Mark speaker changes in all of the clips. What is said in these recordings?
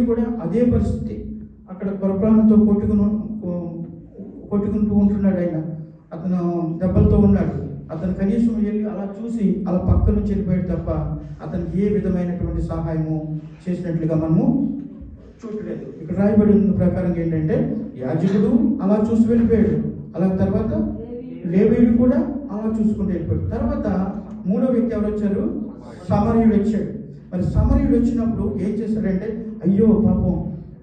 Speaker 1: కూడా అదే పరిస్థితి. అక్కడ కొరప్రాణంతో కొట్టుకుంటూ ఉంటున్నాడు. ఆయన అతను దెబ్బలతో ఉన్నాడు. అతను కనీసం వెళ్ళి అలా చూసి అలా పక్క నుంచి వెళ్ళిపోయాడు తప్ప అతనికి ఏ విధమైనటువంటి సహాయము చేసినట్లుగా మనము చూడలేదు. ఇక్కడ రాయబడి ఉన్న ప్రకారం ఏంటంటే యాజకుడు అలా చూసి వెళ్ళిపోయాడు. అలా తర్వాత లేవీయుడు కూడా అలా చూసుకుంటూ వెళ్ళిపోయాడు. తర్వాత మూడో వ్యక్తి ఎవరు వచ్చారు? సమరయుడు వచ్చాడు. మరి సమరయుడు వచ్చినప్పుడు ఏం చేశాడంటే, అయ్యో పాపం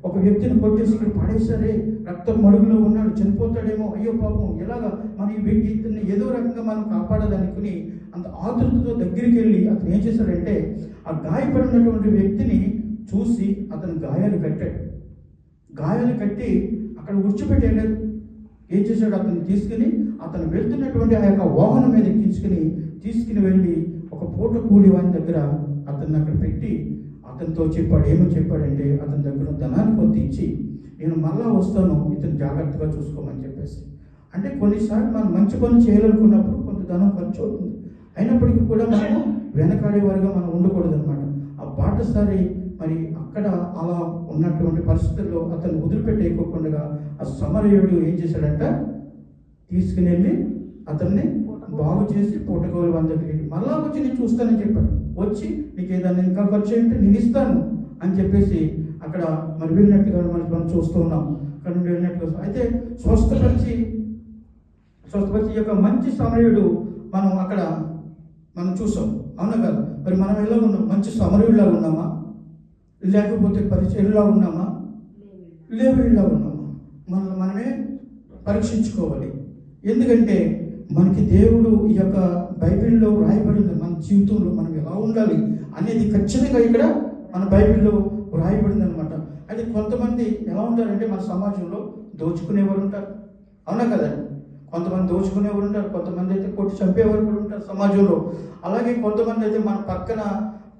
Speaker 1: ఒక వ్యక్తిని కొట్టేసి ఇక్కడ పడేశారే, రక్తం మడుగులో ఉన్నాడు, చనిపోతాడేమో, అయ్యో పాపం ఎలాగా మన ఈ వ్యక్తిని ఏదో రకంగా మనం కాపాడాలనుకుని అంత ఆతృతతో దగ్గరికి వెళ్ళి అతను ఏం చేశాడంటే ఆ గాయపడినటువంటి వ్యక్తిని చూసి అతను గాయాలు కట్టాడు. గాయాలు కట్టి అక్కడ ఉడిచిపెట్టేయలేదు. ఏం చేశాడు? అతను తీసుకుని అతను వెళ్తున్నటువంటి ఆ యొక్క వాహనం మీద తీసుకుని వెళ్ళి ఒక పూట కూలి వాని దగ్గర అతన్ని అక్కడ పెట్టి అతనితో చెప్పాడు. ఏమని చెప్పాడంటే, అతని దగ్గర ధనాన్ని కొంత ఇచ్చి నేను మళ్ళా వస్తాను, ఇతను జాగ్రత్తగా చూసుకోమని చెప్పేసి. అంటే కొన్నిసార్లు మనం మంచి పని చేయాలనుకున్నప్పుడు కొంత ధనం ఖర్చు అవుతుంది. అయినప్పటికీ కూడా మనము వెనకాడేవారిగా మనం ఉండకూడదు అనమాట. ఆ బాటసారి మరి అక్కడ అలా ఉన్నటువంటి పరిస్థితుల్లో అతను వదిలిపెట్టేయకోకుండా ఆ సమరయుడు ఏం చేశాడంట, తీసుకుని వెళ్ళి అతన్ని బాగు చేసి పూటకోలు వంద మళ్ళా వచ్చి నేను చూస్తానని చెప్పాడు. వచ్చి నీకు ఏదన్నా ఇంకా ఖర్చు ఏంటంటే నేను ఇస్తాను అని చెప్పేసి అక్కడ మరి వెళ్ళినట్టుగా మనం చూస్తూ ఉన్నాం. అక్కడ నుండి వెళ్ళినట్టుగా అయితే స్వస్థపరిచి యొక్క మంచి సమరయుడు మనం అక్కడ చూసాం. అవునా కదా? మరి మనం ఎలా ఉన్నాం? మంచి సమరయుడిలా ఉన్నామా, లేకపోతే పరిచయులా ఉన్నామా, లేవీయుడిలా ఉన్నామా? మనమే పరీక్షించుకోవాలి. ఎందుకంటే మనకి దేవుడు ఈ యొక్క బైబిల్లో రాయబడింది. మన జీవితంలో మనం ఎలా ఉండాలి అనేది ఖచ్చితంగా ఇక్కడ మన బైబిల్లో రాయబడింది అనమాట. అయితే కొంతమంది ఎలా ఉంటారంటే మన సమాజంలో దోచుకునేవారు ఉంటారు. అవునా కదా? కొంతమంది దోచుకునేవారు ఉంటారు, కొంతమంది అయితే కొట్టి చంపేవారు కూడా ఉంటారు సమాజంలో. అలాగే కొంతమంది అయితే మన పక్కన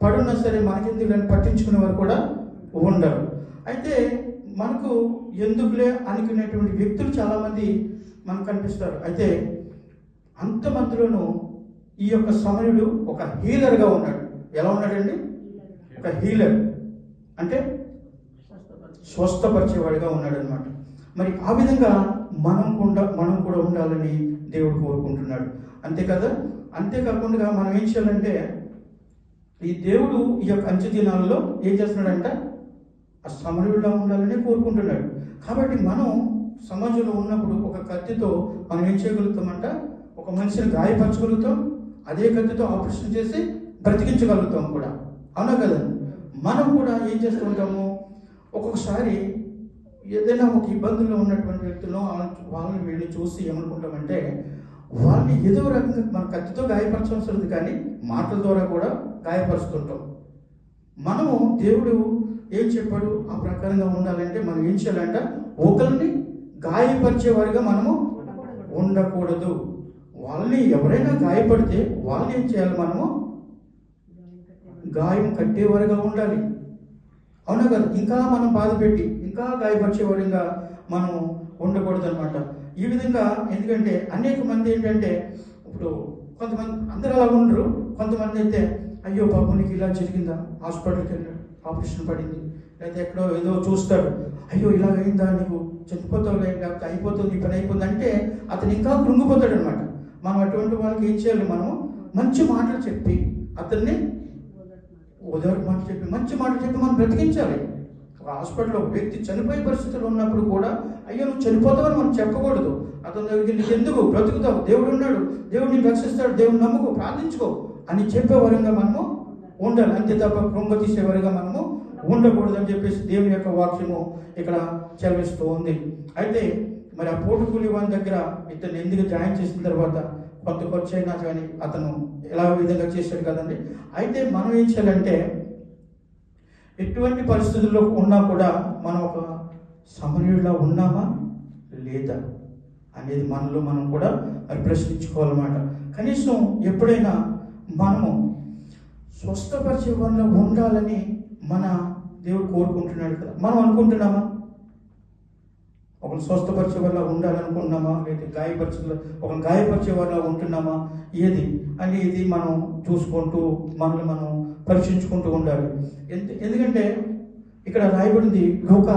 Speaker 1: పడున్నా సరే మనకెందుకు పట్టించుకునేవారు కూడా ఉండరు. అయితే మనకు ఎందుకులే అనుకునేటువంటి వ్యక్తులు చాలామంది మనకు కనిపిస్తారు. అయితే అంతమందిలోనూ ఈ యొక్క సమరయుడు ఒక హీలర్గా ఉన్నాడు. ఎలా ఉన్నాడండి? ఒక హీలర్ అంటే స్వస్థపరిచేవాడిగా ఉన్నాడు అనమాట. మరి ఆ విధంగా మనం కూడా ఉండాలని దేవుడు కోరుకుంటున్నాడు. అంతే కదా? అంతేకాకుండా మనం ఏం చేయాలంటే ఈ దేవుడు ఈ యొక్క అంచె దినాలలో ఏం చేస్తున్నాడంట, ఆ సమరయుడిలా ఉండాలని కోరుకుంటున్నాడు. కాబట్టి మనం సమాజంలో ఉన్నప్పుడు ఒక కత్తితో మనం ఏం చేయగలుగుతామంట, ఒక మనిషిని గాయపరచగలుగుతాం, అదే కత్తితో ఆపరేషన్ చేసి బ్రతికించగలుగుతాం కూడా. అవునా కదా? మనం కూడా ఏం చేస్తూ ఉంటాము, ఒక్కొక్కసారి ఏదైనా ఒక ఇబ్బందుల్లో ఉన్నటువంటి వ్యక్తులను వాళ్ళని వీళ్ళని చూసి ఏమనుకుంటామంటే వాళ్ళని ఏదో రకంగా మన కత్తితో గాయపరచవలసి కానీ మాటల ద్వారా కూడా గాయపరుస్తుంటాం. మనము దేవుడు ఏం చెప్పాడు ఆ ప్రకారంగా ఉండాలంటే మనం ఏం చేయాలంట, ఒకరిని గాయపరిచేవారిగా మనము ఉండకూడదు. వాళ్ళని ఎవరైనా గాయపడితే వాళ్ళని ఏం చేయాలి, మనము గాయం కట్టేవారిగా ఉండాలి. అవునా కదా? ఇంకా మనం బాధ పెట్టి ఇంకా గాయపరిచేవారిగా మనం ఉండకూడదు అనమాట. ఈ విధంగా ఎందుకంటే అనేక మంది ఏంటంటే ఇప్పుడు కొంతమంది అందరూ అలా ఉండరు. కొంతమంది అయితే అయ్యో పాపం నీకు ఇలా జరిగిందా, హాస్పిటల్కి వెళ్ళాడు, ఆపరేషన్ పడింది, లేకపోతే ఎక్కడో ఏదో చూస్తాడు, అయ్యో ఇలా అయిందా, నీకు చనిపోతావు, లేకపోతే అయిపోతుంది, నీ పని అయిపోతుంది అంటే అతను ఇంకా కృంగిపోతాడు అనమాట. మనం అటువంటి వాళ్ళకి ఏం చేయాలి, మనం మంచి మాటలు చెప్పి అతన్ని ఓదార్పు మాట చెప్పి మంచి మాట చెప్పి మనం బ్రతికించాలి. ఒక హాస్పిటల్లో ఒక వ్యక్తి చనిపోయే పరిస్థితులు ఉన్నప్పుడు కూడా అయ్యో నువ్వు చనిపోతావని మనం చెప్పకూడదు. అతని దగ్గరికి నీకు ఎందుకు, బ్రతుకుతావు, దేవుడు ఉన్నాడు, దేవుడు నీకు రక్షిస్తాడు, దేవుడు నమ్ముకో, ప్రార్థించుకో అని చెప్పేవారంగా మనము ఉండాలి. అంతే తప్ప కృంగ తీసేవారిగా మనము ఉండకూడదు అని చెప్పేసి దేవుని యొక్క వాక్యము ఇక్కడ చదివిస్తూ ఉంది. అయితే మరి ఆ పోటు కూలి వాని దగ్గర ఇతను ఎందుకు జాయిన్ చేసిన తర్వాత కొంత ఖర్చు అయినా కానీ అతను ఎలా విధంగా చేశాడు కదండి. అయితే మనం ఏం చేయాలంటే ఎటువంటి పరిస్థితుల్లో ఉన్నా కూడా మనం ఒక సమరయుడిలా ఉన్నామా లేదా అనేది మనలో మనం కూడా మరి ప్రశ్నించుకోవాలన్నమాట. కనీసం ఎప్పుడైనా మనము స్వస్థపరిచే వల్ల ఉండాలని మన దేవుడు కోరుకుంటున్నాడు కదా. మనం అనుకుంటున్నామా ఒకరు స్వస్థపరిచే వల్ల ఉండాలనుకుంటున్నామా, లేదా ఒకరు గాయపరిచే వల్ల ఉంటున్నామా, ఏది అనేది మనం చూసుకుంటూ మనల్ని మనం పరీక్షించుకుంటూ ఉండాలి. ఎందుకంటే ఇక్కడ రాయబడింది లూకా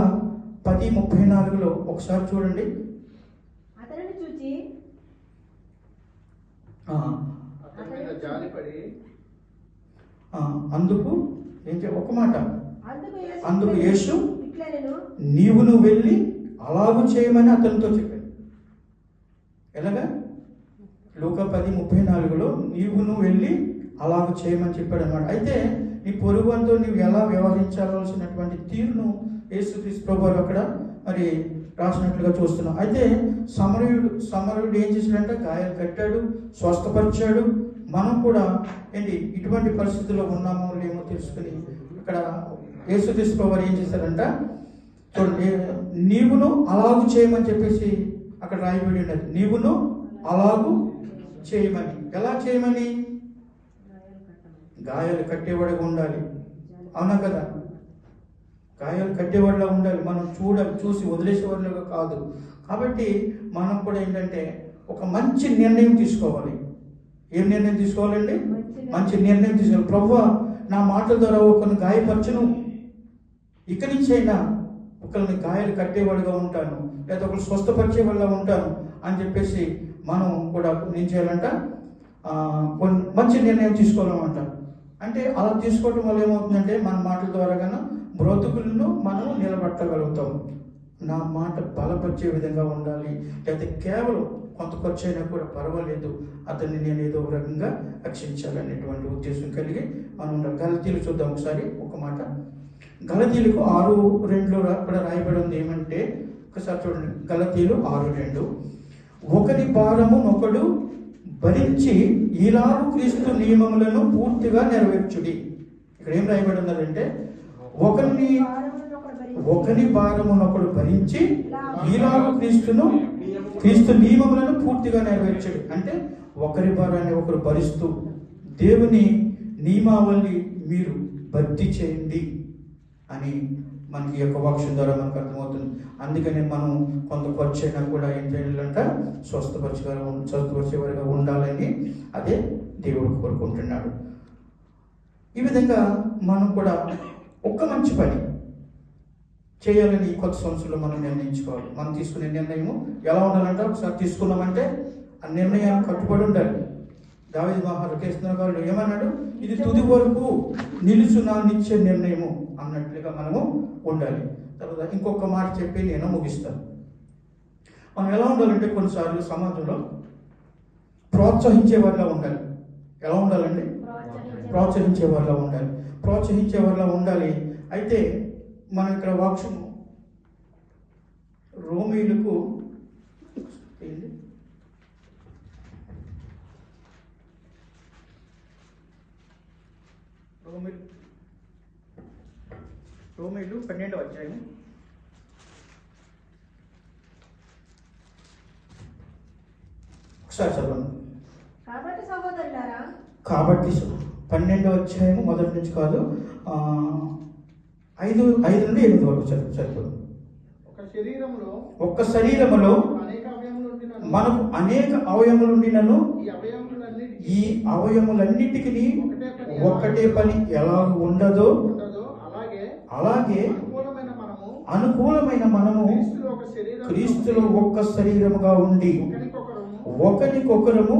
Speaker 1: 10:34 ఒకసారి చూడండి.
Speaker 2: అతనిని చూచి
Speaker 1: అందుకు ఒక మాట, అందుకు
Speaker 2: యేసు
Speaker 1: యేసు
Speaker 2: ఇట్లనెను,
Speaker 1: నీవును వెళ్ళి అలాగూ చేయమని అతనితో చెప్పాడు. ఎలాగా? లూకా 10:34 నీవును వెళ్ళి అలాగూ చేయమని చెప్పాడు అన్నమాట. అయితే నీ పొరుగుతో నీవు ఎలా వ్యవహరించాల్సినటువంటి తీరును యేసుక్రీస్తు ప్రభువారు అక్కడ మరి రాసినట్లుగా చూస్తున్నాం. అయితే సమరయుడు ఏం చేశాడంటే గాయాలు కట్టాడు, స్వస్థపరిచాడు. మనం కూడా ఇటువంటి పరిస్థితుల్లో ఉన్నామో లేమో తెలుసుకుని ఇక్కడ యేసుక్రీస్తు ప్రభువారు ఏం చేశారంట చూడండి, నీవును అలాగూ చేయమని చెప్పేసి అక్కడ రాయబడి ఉన్నది. నీవును అలాగూ చేయమని. ఎలా చేయమని? గాయాలు కట్టేవాడిగా ఉండాలి. అవునా కదా? గాయాలు కట్టేవాడిలా ఉండాలి. మనం చూసి వదిలేసేవాడిగా కాదు. కాబట్టి మనం కూడా ఏంటంటే ఒక మంచి నిర్ణయం తీసుకోవాలి. ఏం నిర్ణయం తీసుకోవాలండి? మంచి నిర్ణయం తీసుకోవాలి. ప్రభువా, నా మాటల ద్వారా ఒకరిని గాయపరచును, ఇక్కడి నుంచి అయినా ఒకరిని గాయాలు కట్టేవాడిగా ఉంటాను, లేదా ఒకరు స్వస్థపరిచేవాడిగా ఉంటాను అని చెప్పేసి మనం కూడా ఏం చేయాలంట? మంచి నిర్ణయం తీసుకోవాలన్నమాట. అంటే అలా తీసుకోవడం వల్ల ఏమవుతుందంటే మన మాటల ద్వారా కన్నా బ్రతుకులను మనం నిలబెట్టగలుగుతాం. నా మాట బలపరిచే విధంగా ఉండాలి. లేకపోతే కేవలం కొంత ఖర్చు అయినా కూడా పర్వాలేదు, అతన్ని నేను ఏదో ఒక రకంగా రక్షించాలనేటువంటి ఉద్దేశం కలిగి మనం గలతీలు చూద్దాం ఒకసారి. ఒక మాట గలతీలకు 6:2 కూడా రాయబడి ఉంది. ఏమంటే ఒకసారి చూడండి, గలతీలు 6:2 ఒకరి భారము ఒకడు భరించి ఈలాగు క్రీస్తు నియమములను పూర్తిగా నెరవేర్చుడి. ఇక్కడ ఏం రాయబడి ఉన్నదంటే ఒకరి భారమునొకడు భరించి ఈలాగు క్రీస్తు నియమములను పూర్తిగా నెరవేర్చుడి. అంటే ఒకరి భారాన్ని ఒకరు భరిస్తూ దేవుని నియమావళి మీరు భర్తీ చేయండి అని మనకి యొక్క వాక్యం ద్వారా మనకు అర్థమవుతుంది. అందుకని మనం కొంత ఖర్చు అయినా కూడా ఏం చేయాలంట? స్వస్థపరిచేవారిగా ఉండాలని అదే దేవుడు కోరుకుంటున్నాడు. ఈ విధంగా మనం కూడా ఒక మంచి పని చేయాలని ఈ కొత్త సంవత్సరంలో మనం నిర్ణయించుకోవాలి. మనం తీసుకునే నిర్ణయం ఎలా ఉండాలంటే, ఒకసారి తీసుకున్నామంటే ఆ నిర్ణయాన్ని కట్టుబడి ఉండాలి. దావీదు మహారాజు కీర్తనకారుడు ఏమన్నాడు? ఇది తుది వరకు నిలుచున్నా నిత్య నిర్ణయము అన్నట్లుగా మనము ఉండాలి. తర్వాత ఇంకొక మాట చెప్పి నేను ముగిస్తాను. మనం ఎలా ఉండాలంటే కొన్నిసార్లు సమాజంలో ప్రోత్సహించేవారిలా ఉండాలి. ఎలా ఉండాలండి? ప్రోత్సహించేవారిలా ఉండాలి. అయితే మనం ఇక్కడ వాక్యము రోమీయులకు రోమీయులు 12వ అధ్యాయం ఒకసారి చదవండి. కాబట్టి 12వ అధ్యాయము మొదటి నుంచి కాదు, 5 నుండి 8 వరకు చదువుతుంది. ఒక్క శరీరములో మనకు అనేక అవయములుండినను ఈ అవయములన్నిటికీ ఒక్కటే పని ఎలా ఉండదో అలాగే అనుకూలమైన మనము క్రీస్తులో ఒక్క శరీరముగా ఉండి ఒకరికొకరము